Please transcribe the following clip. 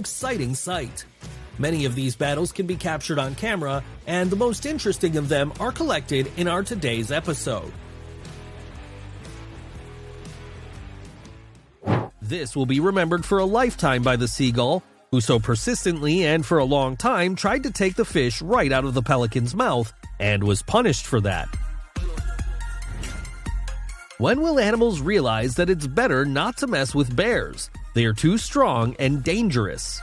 exciting sight. Many of these battles can be captured on camera, and the most interesting of them are collected in our today's episode. This will be remembered for a lifetime by the seagull, who so persistently and for a long time tried to take the fish right out of the pelican's mouth and was punished for that. When will animals realize that it's better not to mess with bears? They are too strong and dangerous.